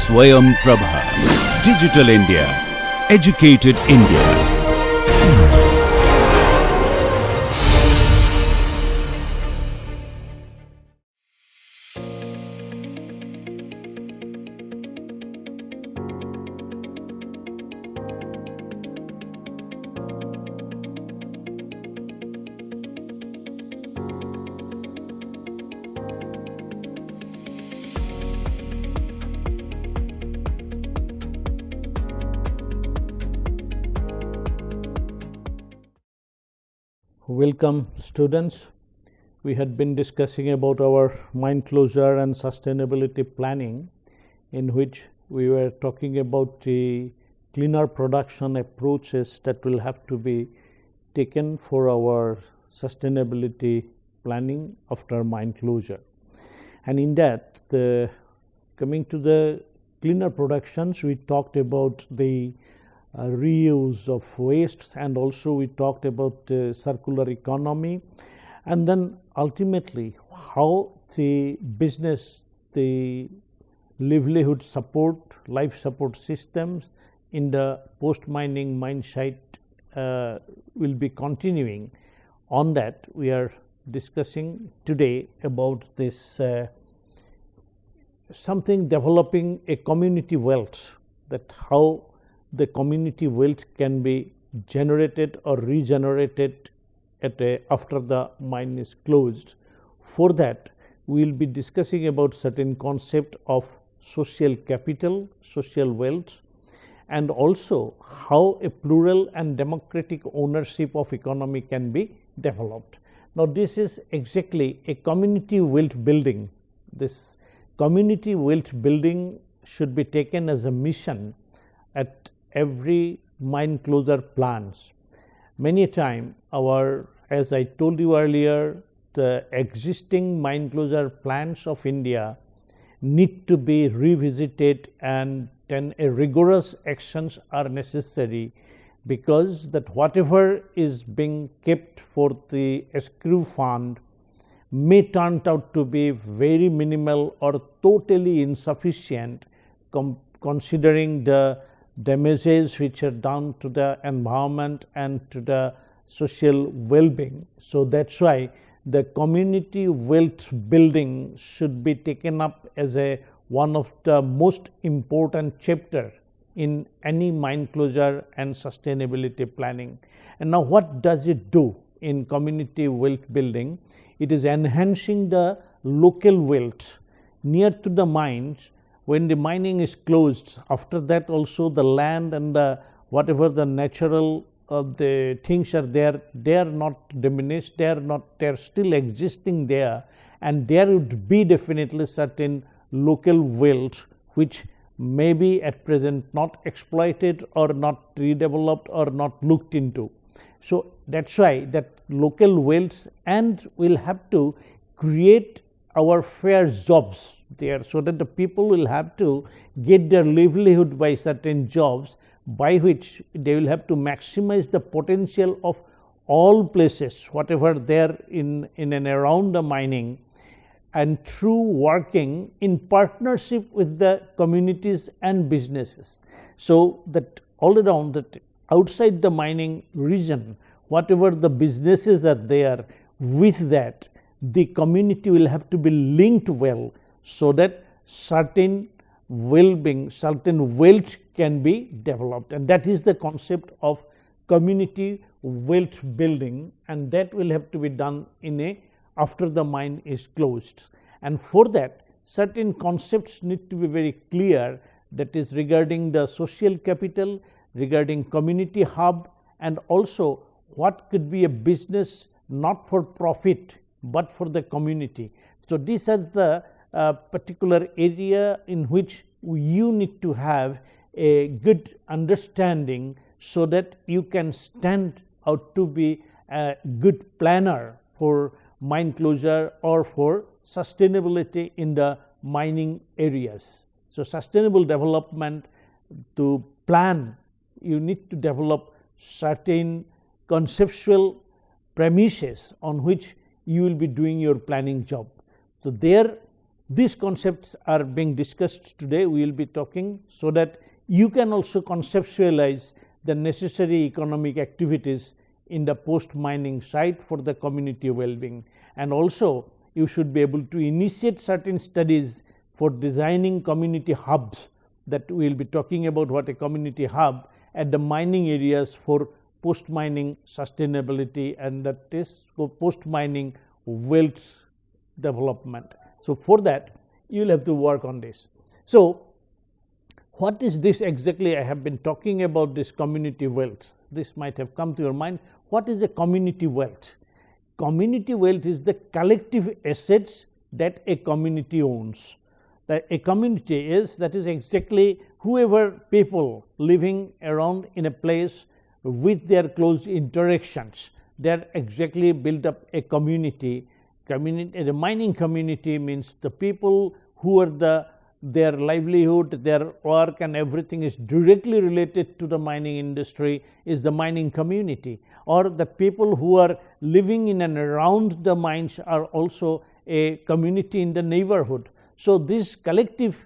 Swayam Prabha. Digital India. Educated India. Welcome students. We had been discussing about our mine closure and sustainability planning, in which we were talking about the cleaner production approaches that will have to be taken for our sustainability planning after mine closure. And in that, coming to the cleaner productions, we talked about the reuse of wastes, and also we talked about circular economy, and then ultimately how the business, the livelihood support, life support systems in the post mining mine site will be continuing. On that, we are discussing today about this something developing a community wealth, that how the community wealth can be generated or regenerated after the mine is closed. For that, we will be discussing about certain concept of social capital, social wealth, and also how a plural and democratic ownership of economy can be developed. Now, this is exactly a community wealth building. This community wealth building should be taken as a mission at every mine closure plans. Many a time as I told you earlier, the existing mine closure plans of India need to be revisited, and then a rigorous actions are necessary, because that whatever is being kept for the escrow fund may turn out to be very minimal or totally insufficient, considering the damages which are done to the environment and to the social well-being. So that's why the community wealth building should be taken up as one of the most important chapter in any mine closure and sustainability planning. And now, what does it do in community wealth building? It is enhancing the local wealth near to the mines. When the mining is closed, after that also the land and the whatever the natural the things are there, they are not diminished, they are still existing there, and there would be definitely certain local wealth which may be at present not exploited or not redeveloped or not looked into. So that's why that local wealth, and we'll have to create our fair jobs there, so that the people will have to get their livelihood by certain jobs, by which they will have to maximize the potential of all places whatever there in and around the mining, and through working in partnership with the communities and businesses. So that all around, that outside the mining region, whatever the businesses are there, with that the community will have to be linked well, so that certain well-being, certain wealth can be developed. And that is the concept of community wealth building, and that will have to be done after the mine is closed. And for that, certain concepts need to be very clear, that is regarding the social capital, regarding community hub, and also what could be a business not for profit but for the community. So these are the particular area in which you need to have a good understanding, so that you can stand out to be a good planner for mine closure or for sustainability in the mining areas. So sustainable development, to plan, you need to develop certain conceptual premises on which you will be doing your planning job. So there these concepts are being discussed today. We will be talking so that you can also conceptualize the necessary economic activities in the post-mining site for the community well-being, and also you should be able to initiate certain studies for designing community hubs, that we will be talking about what a community hub at the mining areas for post-mining sustainability, and that is post-mining wealth development. So, for that you will have to work on this. So, what is this exactly? I have been talking about this community wealth. This might have come to your mind. What is a community wealth? Community wealth is the collective assets that a community owns. That a community is, that is exactly whoever people living around in a place with their close interactions, they are exactly build up a community. The mining community means the people who are their livelihood, their work and everything is directly related to the mining industry is the mining community, or the people who are living in and around the mines are also a community in the neighborhood. So, this collective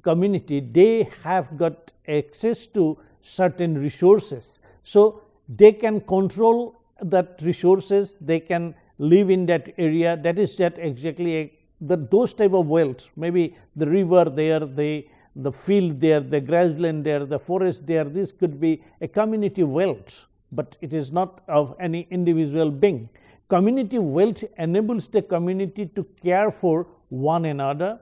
community, they have got access to certain resources. So, they can control that resources, they can live in that area. That is that exactly those type of wealth, maybe the river there, the field there, the grassland there, the forest there, this could be a community wealth, but it is not of any individual being. Community wealth enables the community to care for one another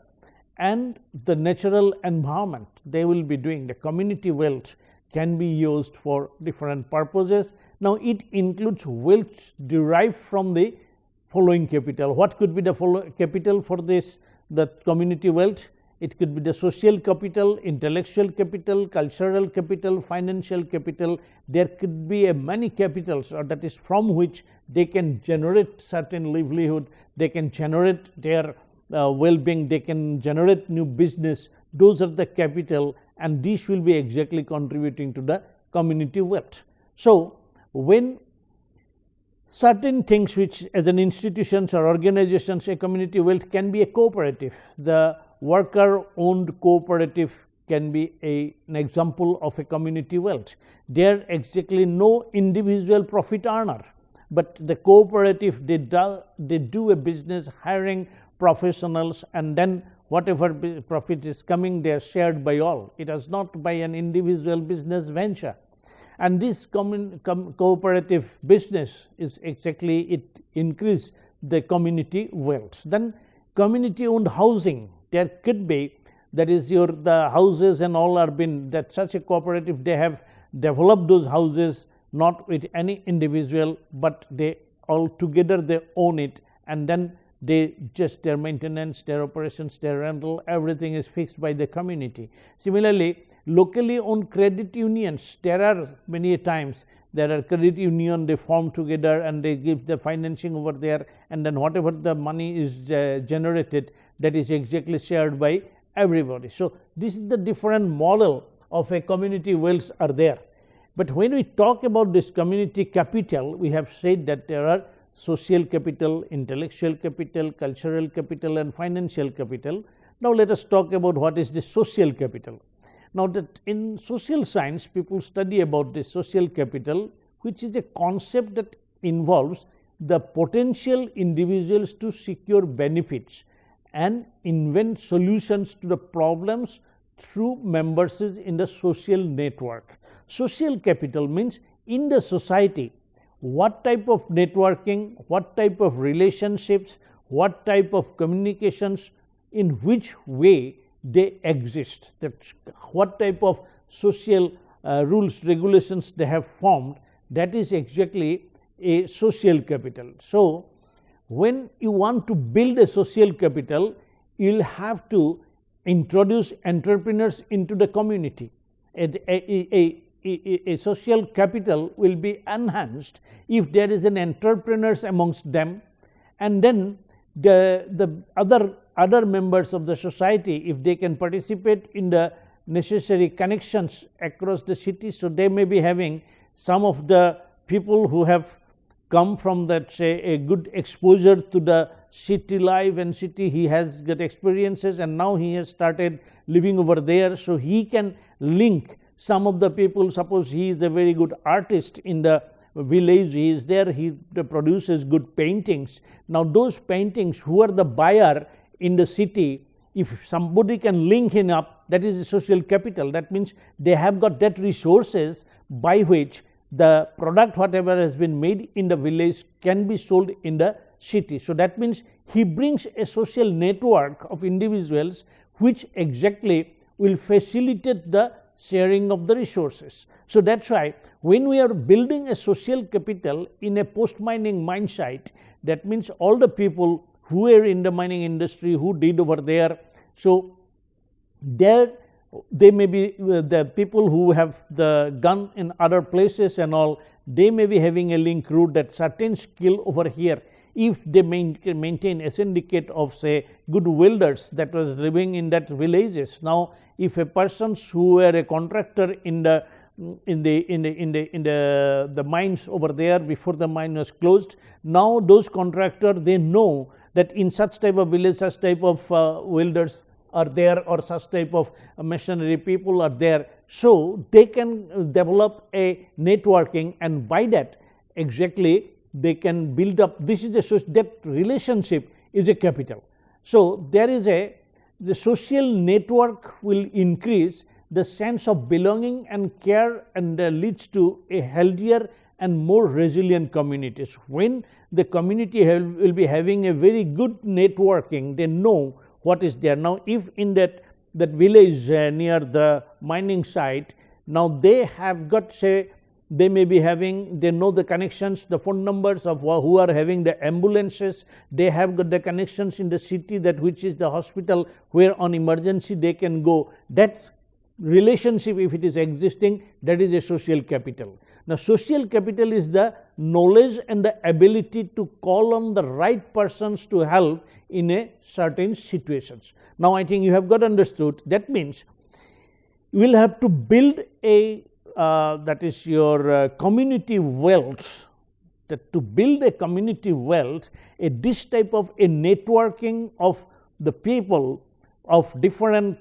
and the natural environment. They will be doing the community wealth can be used for different purposes. Now, it includes wealth derived from the following capital. What could be the capital for this, the community wealth? It could be the social capital, intellectual capital, cultural capital, financial capital. There could be many capitals, or that is from which they can generate certain livelihood, they can generate their well-being, they can generate new business. Those are the capital, and these will be exactly contributing to the community wealth. So, when certain things which as an institutions or organizations, a community wealth can be a cooperative. The worker owned cooperative can be an example of a community wealth. There exactly no individual profit earner, but the cooperative, they do a business hiring professionals, and then whatever profit is coming, they are shared by all. It is not by an individual business venture. And this cooperative business is exactly, it increase the community wealth. Then community owned housing, there could be, that is the houses and all are been, that such a cooperative, they have developed those houses not with any individual, but they all together they own it, and then they just their maintenance, their operations, their rental, everything is fixed by the community. Similarly, locally owned credit unions, there are many times there are credit union, they form together and they give the financing over there, and then whatever the money is generated, that is exactly shared by everybody. So, this is the different model of a community wealth are there. But when we talk about this community capital, we have said that there are social capital, intellectual capital, cultural capital and financial capital. Now, let us talk about what is the social capital. Now, that in social science, people study about the social capital, which is a concept that involves the potential individuals to secure benefits and invent solutions to the problems through membership in the social network. Social capital means in the society, what type of networking, what type of relationships, what type of communications, in which way they exist, that what type of social rules, regulations they have formed, that is exactly a social capital. So, when you want to build a social capital, you will have to introduce entrepreneurs into the community. A social capital will be enhanced if there is an entrepreneurs amongst them, and then the other members of the society, if they can participate in the necessary connections across the city. So, they may be having some of the people who have come from that, say, a good exposure to the city life and city, he has got experiences, and now he has started living over there. So he can link some of the people. Suppose he is a very good artist in the village, he is there, he produces good paintings. Now those paintings, who are the buyer in the city, if somebody can link him up, that is a social capital. That means they have got that resources by which the product whatever has been made in the village can be sold in the city. So that means he brings a social network of individuals which exactly will facilitate the sharing of the resources. So that's why when we are building a social capital in a post mining mine site, that means all the people who were in the mining industry, who did over there, so there they may be the people who have the gun in other places and all, they may be having a link route that certain skill over here. If they maintain a syndicate of say good welders that was living in that villages. Now if a persons who were a contractor in the mines over there before the mine was closed, now those contractors, they know that in such type of village, such type of welders are there, or such type of machinery people are there. So they can develop a networking, and by that exactly they can build up. This is that relationship is a capital. So there is the social network will increase the sense of belonging and care, and leads to a healthier and more resilient communities. When the community will be having a very good networking, they know what is there. Now if in that village near the mining site, now they have got say, they may be having, they know the connections, the phone numbers of who are having the ambulances, they have got the connections in the city, that which is the hospital where on emergency they can go. That relationship, if it is existing, that is a social capital. Now social capital is the knowledge and the ability to call on the right persons to help in a certain situations. Now I think you have got understood. That means you will have to build a that is your community wealth. That to build a community wealth, this type of a networking of the people of different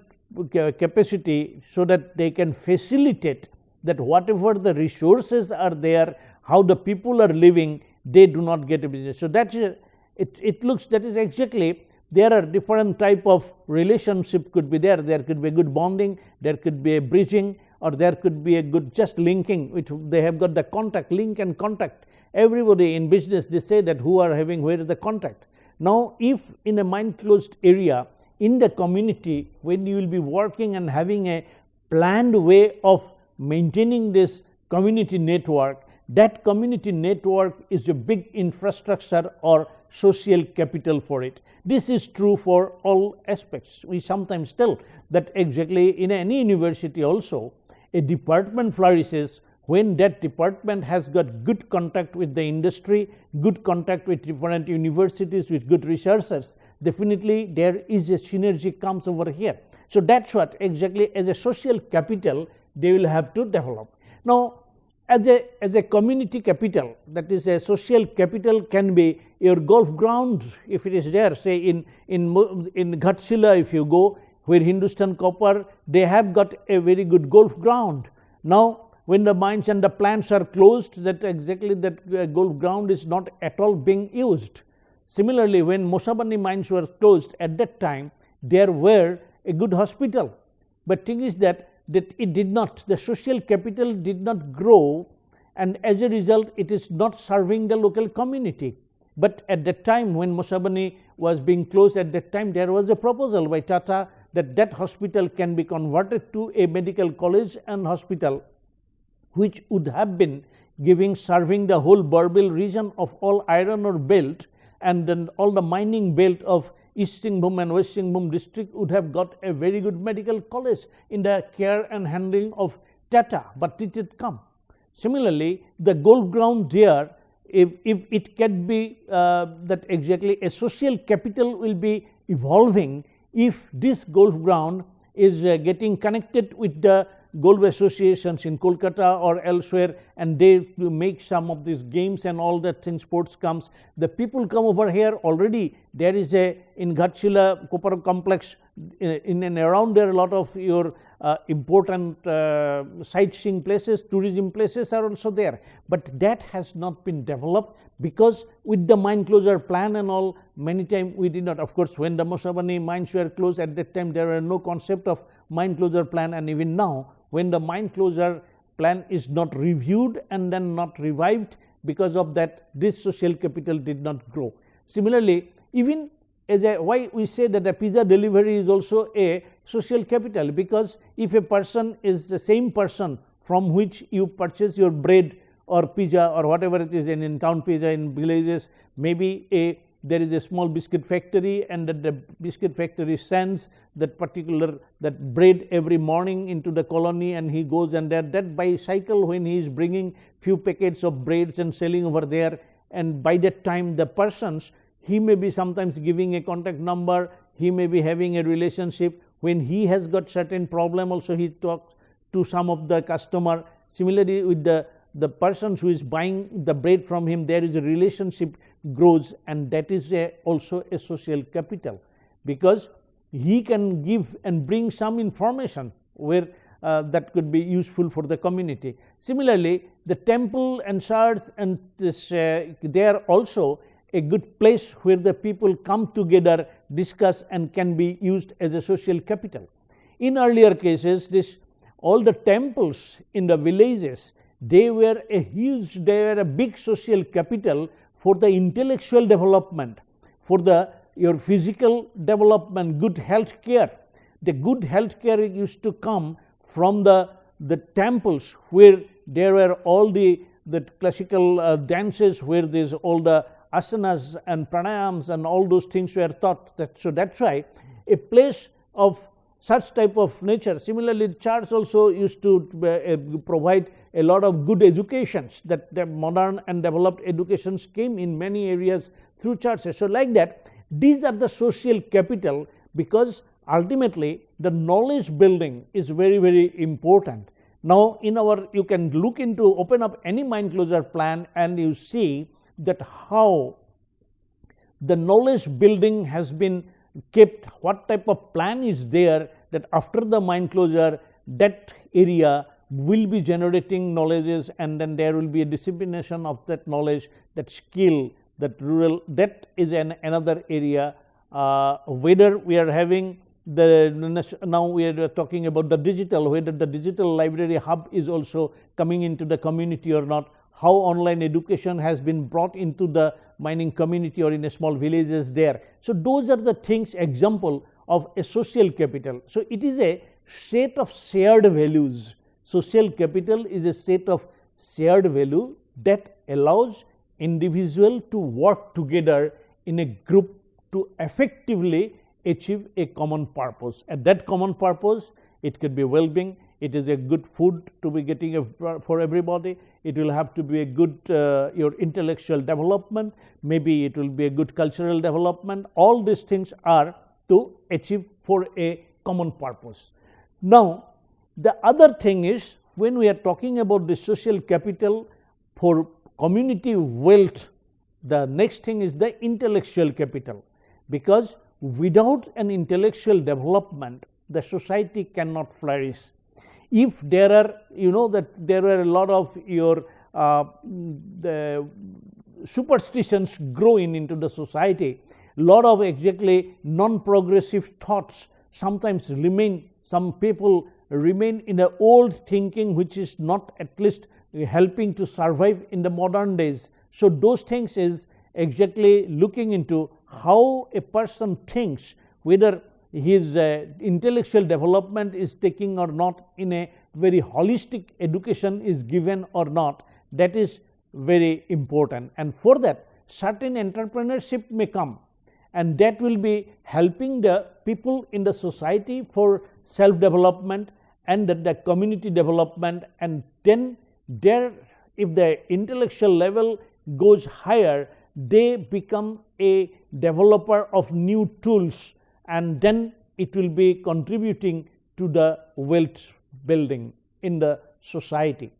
capacity, so that they can facilitate that whatever the resources are there, how the people are living, they do not get a business. So that is it looks, that is exactly, there are different type of relationship could be there. There could be a good bonding, there could be a bridging, or there could be a good just linking, which they have got the contact, link and contact. Everybody in business, they say that who are having, where is the contact. Now if in a mine closed area, in the community, when you will be working and having a planned way of maintaining this community network, that community network is a big infrastructure or social capital for it. This is true for all aspects. We sometimes tell that exactly in any university also, a department flourishes when that department has got good contact with the industry, good contact with different universities, with good researchers. Definitely there is a synergy comes over here. So that's what exactly as a social capital they will have to develop. Now as a community capital, that is a social capital, can be your golf ground, if it is there, say in Ghatsila if you go, where Hindustan Copper, they have got a very good golf ground. Now when the mines and the plants are closed, that exactly that golf ground is not at all being used. Similarly, when Mosabani mines were closed, at that time there were a good hospital, but thing is that it did not, the social capital did not grow, and as a result it is not serving the local community. But at that time when Mosabani was being closed, at that time there was a proposal by Tata that hospital can be converted to a medical college and hospital, which would have been serving the whole Burbil region of all iron ore belt, and then all the mining belt of East Singhbhum and West Singhbhum district would have got a very good medical college in the care and handling of Tata, but it did come. Similarly, the golf ground there, if it can be that exactly a social capital will be evolving if this golf ground is getting connected with the golf associations in Kolkata or elsewhere, and they make some of these games and all that thing, sports comes. The people come over here. Already there is in Ghatshila Copper Complex, in and around there, a lot of your important sightseeing places, tourism places are also there, but that has not been developed because with the mine closure plan and all, many times we did not. Of course, when the Mosabani mines were closed, at that time there were no concept of mine closure plan, and even now when the mine closure plan is not reviewed and then not revived, because of that this social capital did not grow. Similarly, even as why we say that a pizza delivery is also a social capital, because if a person is the same person from which you purchase your bread or pizza or whatever it is, in town pizza, in villages maybe there is a small biscuit factory, and that the biscuit factory sends that bread every morning into the colony, and he goes, and that bicycle, when he is bringing few packets of breads and selling over there, and by that time the persons, he may be sometimes giving a contact number, he may be having a relationship. When he has got certain problem also, he talks to some of the customer. Similarly, with the persons who is buying the bread from him, there is a relationship grows, and that is also a social capital, because he can give and bring some information where that could be useful for the community. Similarly, the temple and church and this, they are also a good place where the people come together, discuss, and can be used as a social capital. In earlier cases, all the temples in the villages, they were a big social capital for the intellectual development, for your physical development, good health care. The good health care used to come from the temples, where there were all the classical dances, where there's all the asanas and pranayams and all those things were taught. So that's why a place of such type of nature. Similarly, church also used to provide a lot of good educations, that the modern and developed educations came in many areas through churches. So like that, these are the social capital, because ultimately the knowledge building is very, very important. Now you can look into, open up any mine closure plan, and you see that how the knowledge building has been kept, what type of plan is there, that after the mine closure, that area will be generating knowledges, and then there will be a dissemination of that knowledge, that skill, that rural, that is another area. Whether we are having now we are talking about the digital, whether the digital library hub is also coming into the community or not, how online education has been brought into the mining community or in a small villages there. So those are the things, example of a social capital. So it is a set of shared values. Social capital is a set of shared value that allows individual to work together in a group to effectively achieve a common purpose. And that common purpose, it could be well-being, it is a good food to be getting for everybody, it will have to be a good your intellectual development, maybe it will be a good cultural development. All these things are to achieve for a common purpose. Now the other thing is, when we are talking about the social capital for community wealth, the next thing is the intellectual capital, because without an intellectual development, the society cannot flourish. If there are, that there are a lot of your the superstitions growing into the society, lot of exactly non-progressive thoughts sometimes remain. Some people remain in the old thinking, which is not at least helping to survive in the modern days. So those things is exactly looking into how a person thinks, whether his intellectual development is taking or not, in a very holistic education is given or not. That is very important, and for that certain entrepreneurship may come, and that will be helping the people in the society for self-development and the community development. And then there, if the intellectual level goes higher, they become a developer of new tools, and then it will be contributing to the wealth building. in the society.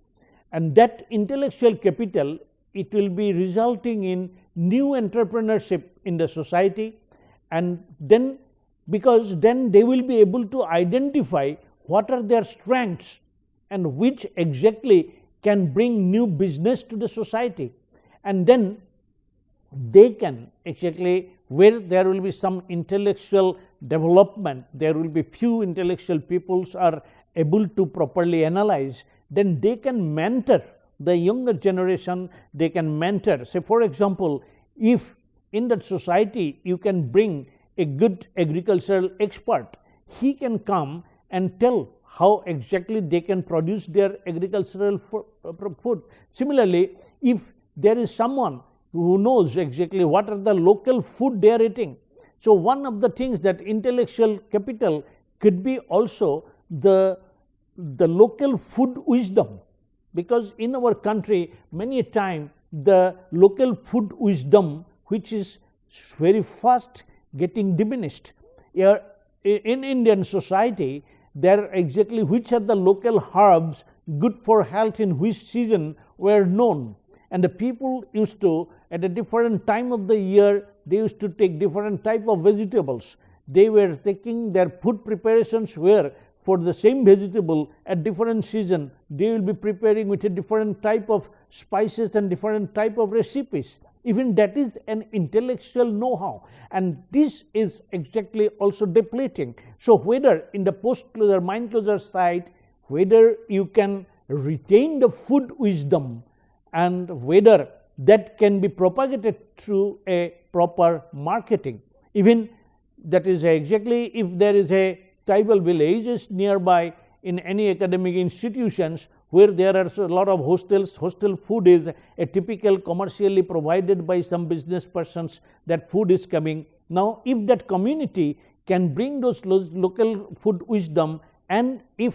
And that intellectual capital, it will be resulting in new entrepreneurship in the society, and then because then they will be able to identify what are their strengths and which exactly can bring new business to the society, and then they can exactly, where there will be some intellectual development, there will be few intellectual peoples are able to properly analyze, then they can mentor the younger generation, they can mentor. Say for example, if in that society you can bring a good agricultural expert, he can come and tell how exactly they can produce their agricultural food. Similarly, if there is someone who knows exactly what are the local food they are eating. So one of the things that intellectual capital could be also the local food wisdom, because in our country many a time the local food wisdom, which is very fast getting diminished. In Indian society, there exactly which are the local herbs good for health in which season were known, and the people used to, at a different time of the year, they used to take different type of vegetables. They were taking their food preparations where for the same vegetable at different season they will be preparing with a different type of spices and different type of recipes. Even that is an intellectual know-how, and this is exactly also depleting. So whether in the post closure, mind closure side, whether you can retain the food wisdom and whether that can be propagated through a proper marketing. Even that is exactly, if there is a tribal villages nearby in any academic institutions where there are a lot of hostels, hostel food is a typical commercially provided by some business persons, that food is coming. Now if that community can bring those local food wisdom, and if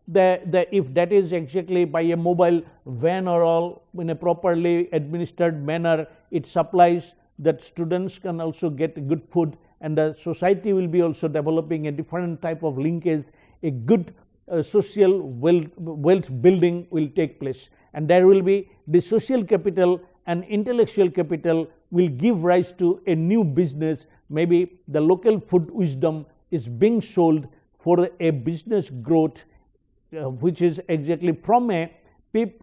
if that is exactly by a mobile van or all in a properly administered manner, it supplies that students can also get good food, and the society will be also developing a different type of linkage, a good social wealth building will take place, and there will be the social capital and intellectual capital will give rise to a new business. Maybe the local food wisdom is being sold for a business growth, which is exactly from a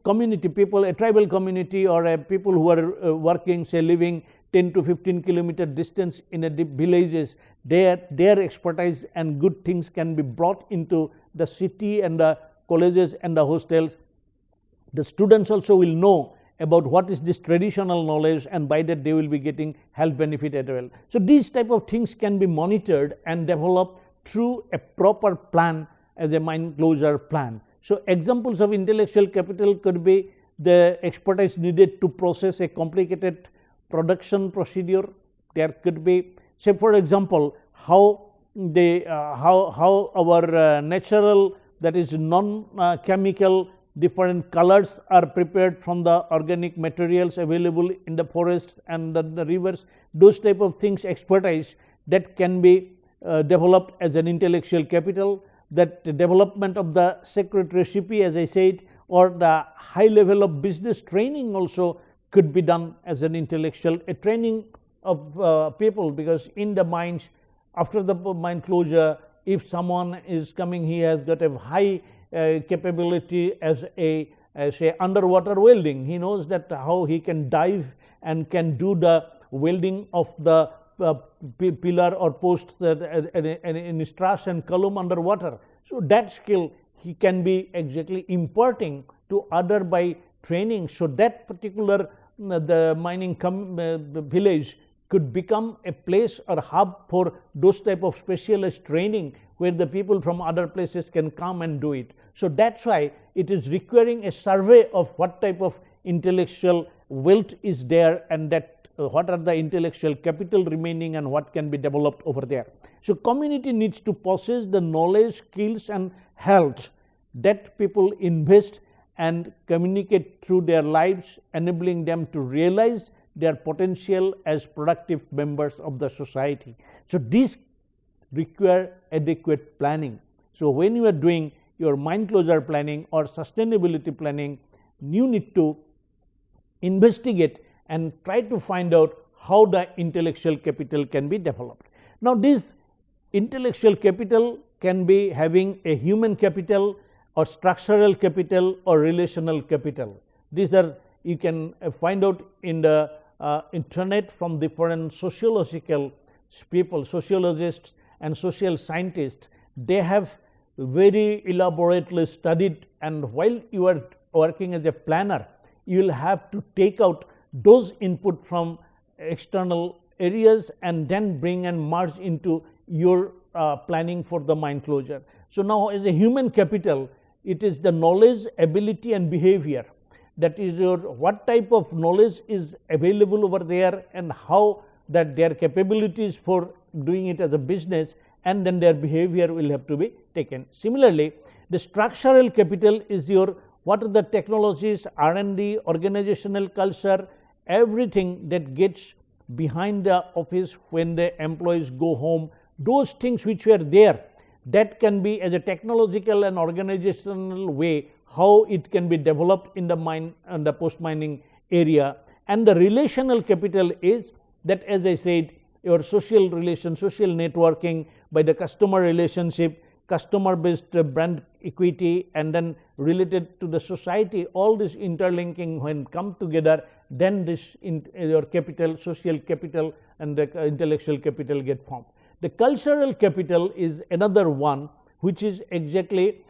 community people, a tribal community, or a people who are working, say living 10 to 15 kilometer distance in a villages, their expertise and good things can be brought into the city and the colleges and the hostels. The students also will know about what is this traditional knowledge, and by that they will be getting health benefit as well. So these type of things can be monitored and developed through a proper plan as a mind closure plan. So examples of intellectual capital could be the expertise needed to process a complicated production procedure. There could be, say for example, how our natural, that is non-chemical different colors are prepared from the organic materials available in the forests and the rivers. Those type of things, expertise that can be developed as an intellectual capital. That development of the secret recipe, as I said, or the high level of business training also could be done as an intellectual, a training of people, because in the minds, after the mind closure, if someone is coming, he has got a high capability as a say underwater welding. He knows that how he can dive and can do the welding of the pillar or post in strass and column underwater. So that skill he can be exactly imparting to other by training. So that particular the mining village could become a place or hub for those type of specialized training, where the people from other places can come and do it. So that's why it is requiring a survey of what type of intellectual wealth is there, and that what are the intellectual capital remaining and what can be developed over there. So community needs to possess the knowledge, skills and health that people invest and communicate through their lives, enabling them to realize their potential as productive members of the society. So these require adequate planning. So when you are doing your mine closure planning or sustainability planning, you need to investigate and try to find out how the intellectual capital can be developed. Now, this intellectual capital can be having a human capital or structural capital or relational capital. These are, you can find out in the internet from different sociological people, sociologists and social scientists. They have very elaborately studied, and while you are working as a planner, you will have to take out those input from external areas and then bring and merge into your planning for the mine closure. So, now as a human capital, it is the knowledge, ability and behavior, that is your what type of knowledge is available over there and how that their capabilities for doing it as a business, and then their behavior will have to be taken. Similarly, the structural capital is your what are the technologies, R&D, organizational culture, everything that gets behind the office when the employees go home, those things which were there, that can be as a technological and organizational way how it can be developed in the mine and the post mining area. And the relational capital is that, as I said, your social relations, social networking by the customer relationship, customer based brand equity, and then related to the society, all this interlinking when come together, then this your capital, social capital and the intellectual capital get formed. The cultural capital is another one, which is exactly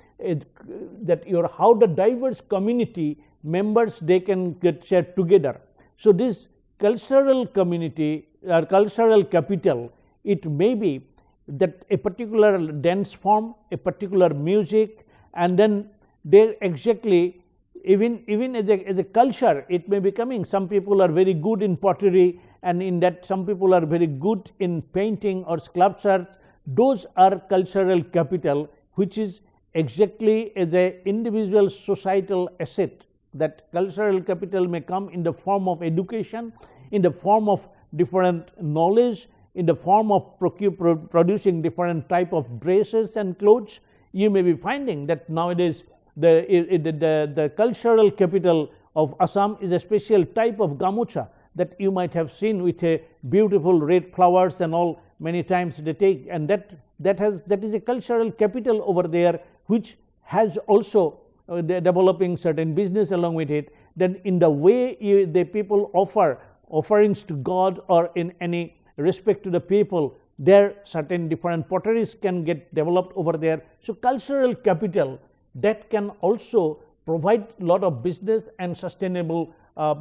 that your how the diverse community members they can get shared together. So, this cultural community or cultural capital, it may be that a particular dance form, a particular music, and then they exactly even as a culture it may be coming. Some people are very good in pottery, and in that some people are very good in painting or sculpture. Those are cultural capital, which is exactly as a individual societal asset. That cultural capital may come in the form of education, in the form of different knowledge, in the form of producing different type of dresses and clothes. You may be finding that nowadays the cultural capital of Assam is a special type of gamucha that you might have seen with a beautiful red flowers and all. Many times they take, and that is a cultural capital over there, which has also developing certain business along with it. Then in the way the people offer offerings to God or in any respect to the people, there certain different potteries can get developed over there. So, cultural capital that can also provide a lot of business and sustainable a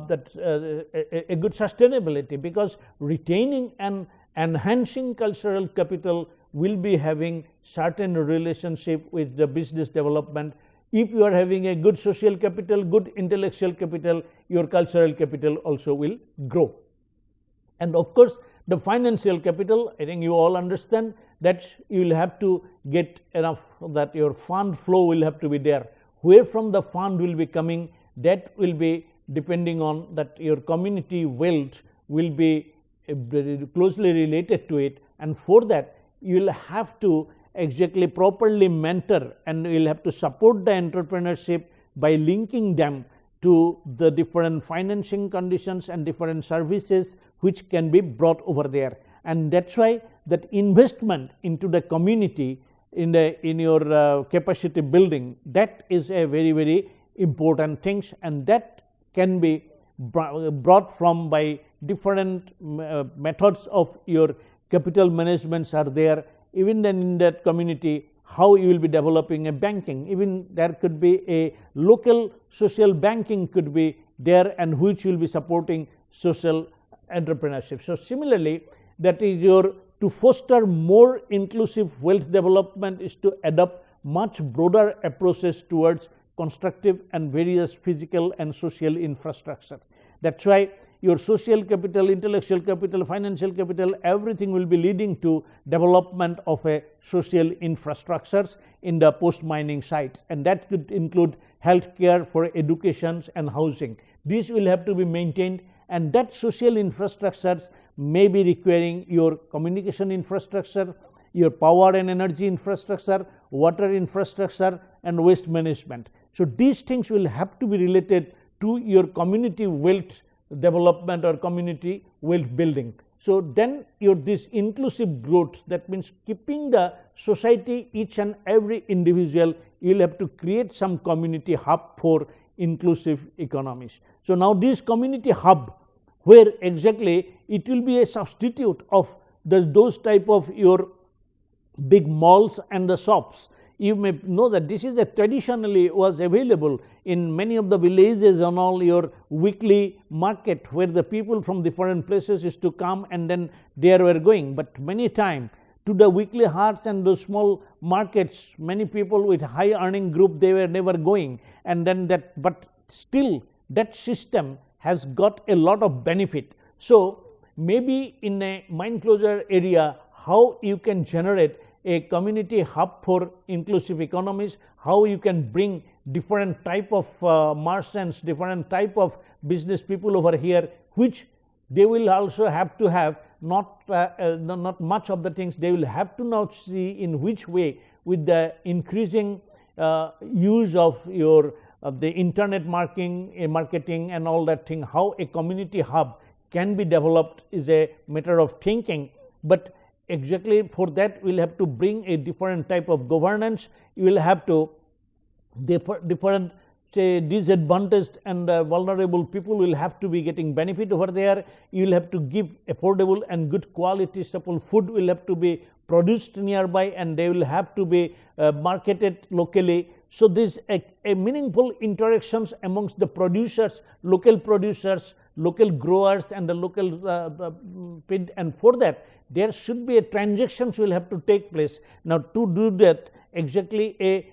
good sustainability, because retaining and enhancing cultural capital will be having certain relationship with the business development. If you are having a good social capital, good intellectual capital, your cultural capital also will grow. And of course, the financial capital, I think you all understand that you will have to get enough, that your fund flow will have to be there. Where from the fund will be coming, that will be depending on that your community wealth will be closely related to it, and for that you will have to exactly properly mentor, and you will have to support the entrepreneurship by linking them to the different financing conditions and different services which can be brought over there. And that is why that investment into the community in your capacity building, that is a very important thing, and that can be brought from by different methods of your capital managements are there. Even then in that community, how you will be developing a banking, even there could be a local social banking could be there, and which will be supporting social entrepreneurship. So, similarly, that is your to foster more inclusive wealth development is to adopt much broader approaches towards constructive and various physical and social infrastructure. That is why your social capital, intellectual capital, financial capital, everything will be leading to development of a social infrastructures in the post mining sites, and that could include healthcare, for education and housing. These will have to be maintained, and that social infrastructures may be requiring your communication infrastructure, your power and energy infrastructure, water infrastructure, and waste management. So these things will have to be related to your community wealth development or community wealth building. So then your this inclusive growth, that means keeping the society, each and every individual, you will have to create some community hub for inclusive economies. So now this community hub, where exactly it will be a substitute of those type of your big malls and the shops. You may know that this is a traditionally was available in many of the villages on all your weekly market, where the people from different places used to come and then there were going. But many times to the weekly hearts and those small markets, many people with high earning group, they were never going, and then that, but still that system has got a lot of benefit. So maybe in a mine closure area, how you can generate a community hub for inclusive economies, how you can bring different type of merchants, different type of business people over here, which they will also have to have not much of the things. They will have to now see in which way, with the increasing use of your the internet marketing and all that thing, how a community hub can be developed is a matter of thinking. But exactly for that, we will have to bring a different type of governance. You will have to different say disadvantaged and vulnerable people will have to be getting benefit over there. You will have to give affordable and good quality staple food will have to be produced nearby, and they will have to be marketed locally. So this a meaningful interactions amongst the producers, local growers, and the local and for that there should be a transactions will have to take place. Now to do that, exactly a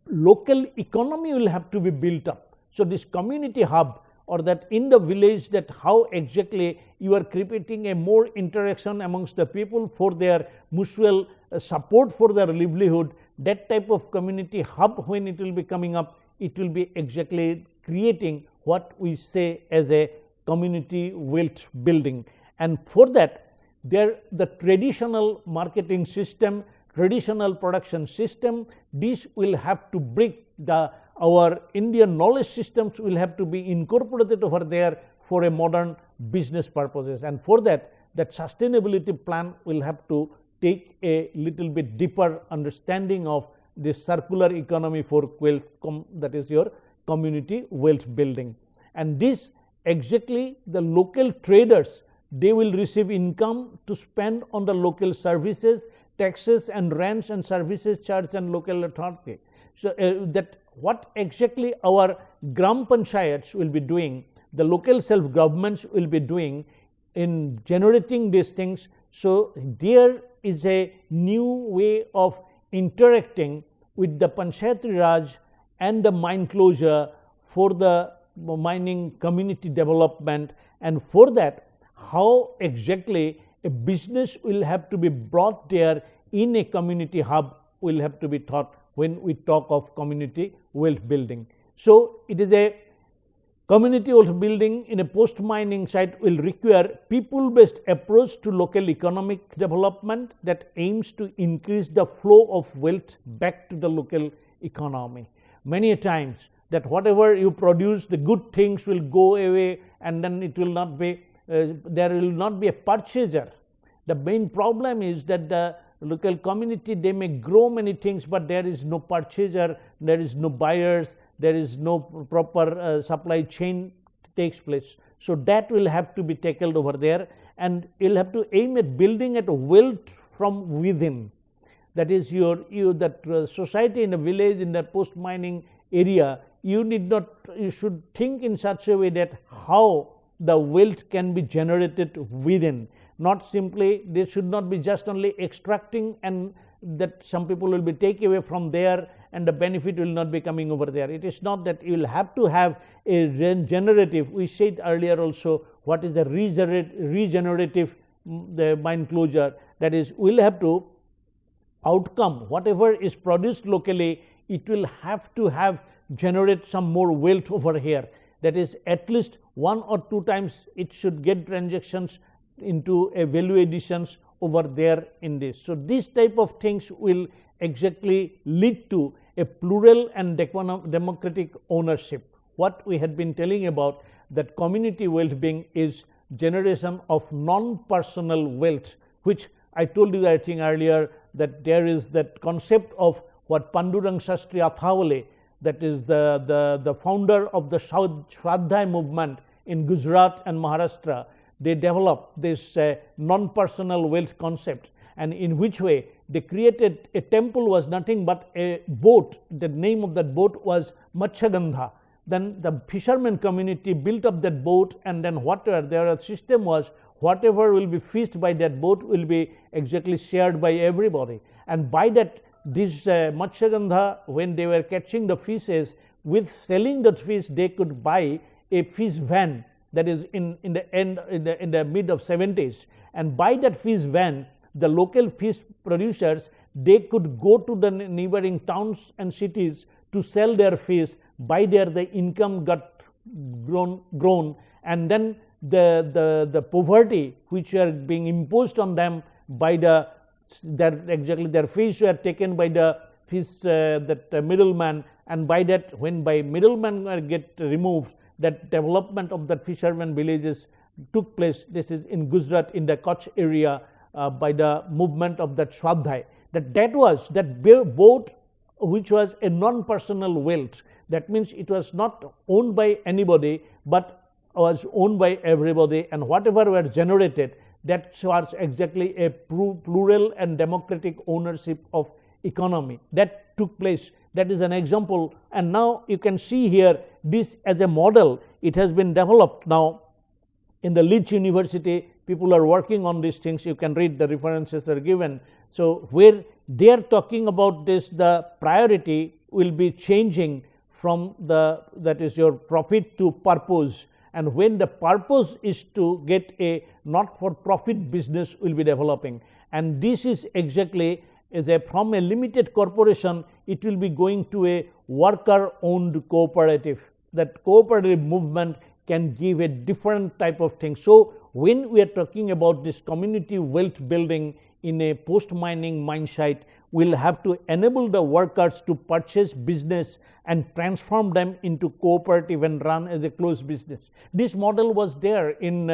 local economy will have to be built up. So this community hub, or that in the village, that how exactly you are creating a more interaction amongst the people for their mutual support for their livelihood, that type of community hub, when it will be coming up, it will be exactly creating what we say as a community wealth building. And for that, there the traditional marketing system, traditional production system, this will have to bring our Indian knowledge systems will have to be incorporated over there for a modern business purposes. And for that, that sustainability plan will have to take a little bit deeper understanding of the circular economy for wealth, that is your community wealth building. And this exactly the local traders, they will receive income to spend on the local services, taxes and rents and services charged and local authority. So that what exactly our gram panchayats will be doing, the local self governments will be doing in generating these things. So there is a new way of interacting with the Panchayati Raj and the mine closure for the mining community development. And for that, how exactly a business will have to be brought there in a community hub will have to be taught when we talk of community wealth building. So it is a community wealth building in a post mining site will require people based approach to local economic development that aims to increase the flow of wealth back to the local economy. Many a times that whatever you produce, the good things will go away, and then it will not be there will not be a purchaser. The main problem is that the local community, they may grow many things, but there is no purchaser, there is no buyers, there is no proper supply chain takes place. So that will have to be tackled over there, and you will have to aim at building at wealth from within. That is that society in a village, in the post mining area, you should think in such a way that how the wealth can be generated within. Not simply, they should not be just only extracting, and that some people will be taken away from there and the benefit will not be coming over there. It is not that. You will have to have a regenerative, we said earlier also, what is the regenerative the mine closure, that is, we will have to outcome whatever is produced locally, it will have to generate some more wealth over here. That is, at least 1 or 2 times it should get transactions into a value additions over there in this. So, these type of things will exactly lead to a plural and democratic ownership. What we had been telling about, that community wealth being is generation of non-personal wealth, which I told you I think earlier, that there is that concept of what Pandurang Shastri Athawale, that is the founder of the Shraddha movement in Gujarat and Maharashtra, they developed this non-personal wealth concept, and in which way they created a temple was nothing but a boat. The name of that boat was Matchagandha. Then the fishermen community built up that boat, and then whatever their system was, whatever will be fished by that boat will be exactly shared by everybody. And by that, this Matchagandha, when they were catching the fishes, with selling the fish, they could buy a fish van. That is in the mid of 70s, and by that fish van, the local fish producers, they could go to the neighboring towns and cities to sell their fish. By there, the income got grown, and then the poverty which were being imposed on them by their fish were taken by the fish middleman, and by that, when by middleman get removed, that development of the fishermen villages took place. This is in Gujarat, in the Kutch area, by the movement of that Shraddha. That was that boat which was a non-personal wealth. That means it was not owned by anybody, but was owned by everybody, and whatever were generated, that was exactly a plural and democratic ownership of economy that took place. That is an example, and now you can see here this as a model. It has been developed now in the Leeds University. People are working on these things. You can read, the references are given. So, where they are talking about this, the priority will be changing from that is your profit to purpose, and when the purpose is to get a not for profit business will be developing, and this is exactly from a limited corporation, it will be going to a worker owned cooperative. That cooperative movement can give a different type of thing. So, when we are talking about this community wealth building in a post mining mine site, we will have to enable the workers to purchase business and transform them into cooperative and run as a closed business. This model was there in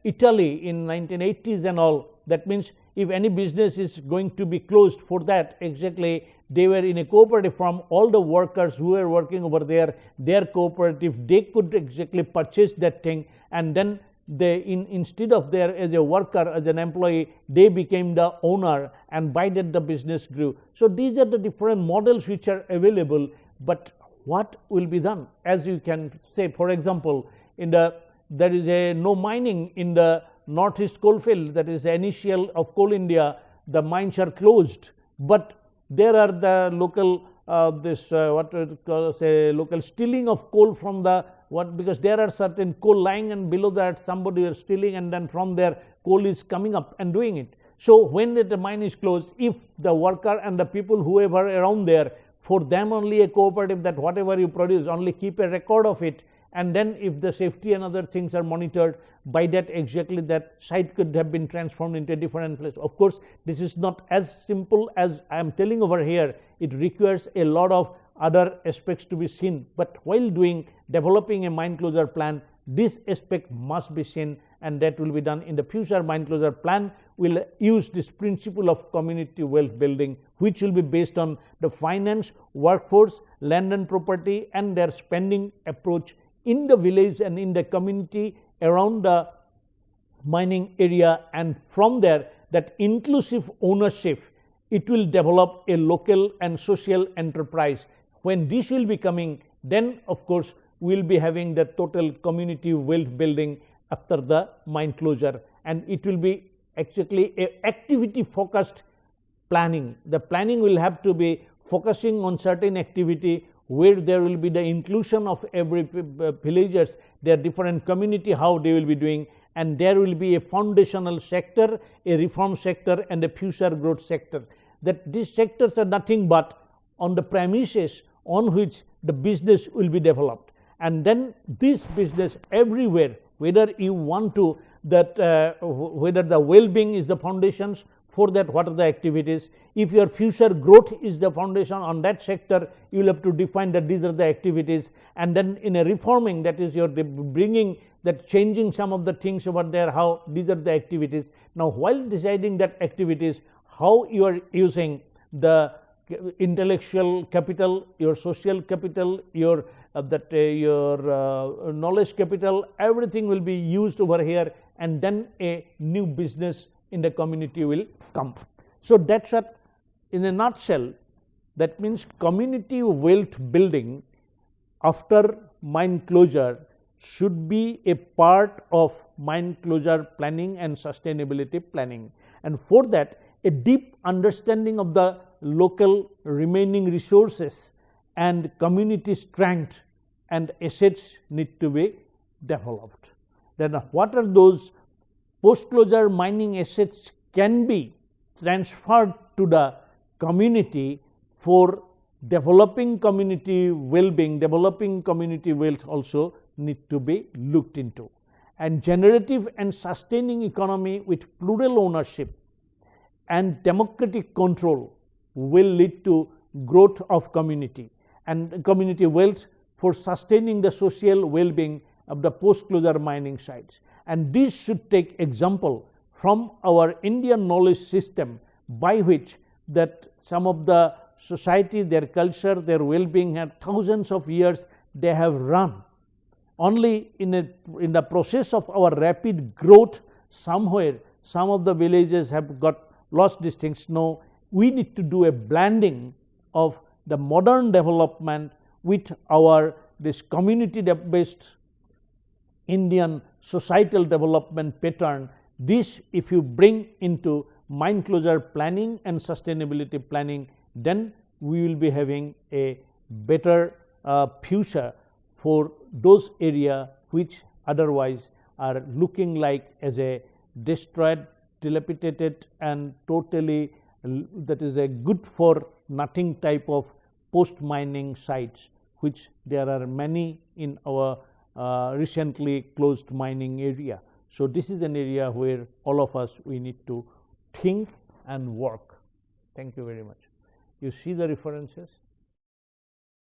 Italy in 1980s and all. That means if any business is going to be closed, for that exactly they were in a cooperative form. All the workers who were working over there, their cooperative, they could exactly purchase that thing, and then they instead of there as a worker, as an employee, they became the owner, and by that the business grew. So, these are the different models which are available, but what will be done? As you can say, for example, there is a no mining in the northeast coalfield, that is the initial of Coal India, the mines are closed, but there are the local local stealing of coal from the because there are certain coal lying, and below that somebody is stealing, and then from there coal is coming up and doing it. So, when the mine is closed, if the worker and the people whoever around there, for them only a cooperative, that whatever you produce, only keep a record of it, and then if the safety and other things are monitored, by that exactly that site could have been transformed into a different place. Of course, this is not as simple as I am telling over here. It requires a lot of other aspects to be seen, but while developing a mine closure plan, this aspect must be seen, and that will be done in the future. Mine closure plan will use this principle of community wealth building, which will be based on the finance, workforce, land and property, and their spending approach in the village and in the community around the mining area, and from there that inclusive ownership, it will develop a local and social enterprise. When this will be coming, then of course we will be having the total community wealth building after the mine closure, and it will be actually a activity focused planning. The planning will have to be focusing on certain activity where there will be the inclusion of every villagers, their different community, how they will be doing, and there will be a foundational sector, a reform sector, and a future growth sector. That these sectors are nothing but on the premises on which the business will be developed, and then this business everywhere, whether you want to that whether the well-being is the foundations, for that what are the activities. If your future growth is the foundation on that sector, you will have to define that these are the activities, and then in a reforming, that is your bringing that changing some of the things over there, how these are the activities. Now while deciding that activities, how you are using the intellectual capital, your social capital, your knowledge capital, everything will be used over here, and then a new business in the community will come. So that's what, in a nutshell, that means community wealth building after mine closure should be a part of mine closure planning and sustainability planning, and for that a deep understanding of the local remaining resources and community strength and assets need to be developed. Then what are those post closure mining assets can be transferred to the community for developing community well-being, developing community wealth also need to be looked into. And generative and sustaining economy with plural ownership and democratic control will lead to growth of community and community wealth for sustaining the social well-being of the post-closure mining sites. And this should take example from our Indian knowledge system, by which that some of the society, their culture, their well-being had thousands of years they have run. Only in the process of our rapid growth, somewhere some of the villages have got lost these things. No, we need to do a blending of the modern development with our this community based Indian societal development pattern. This if you bring into mine closure planning and sustainability planning, then we will be having a better future for those areas which otherwise are looking like as a destroyed, dilapidated and totally that is a good for nothing type of post mining sites, which there are many in our recently closed mining area. So this is an area where all of us we need to think and work. Thank you very much. You see the references.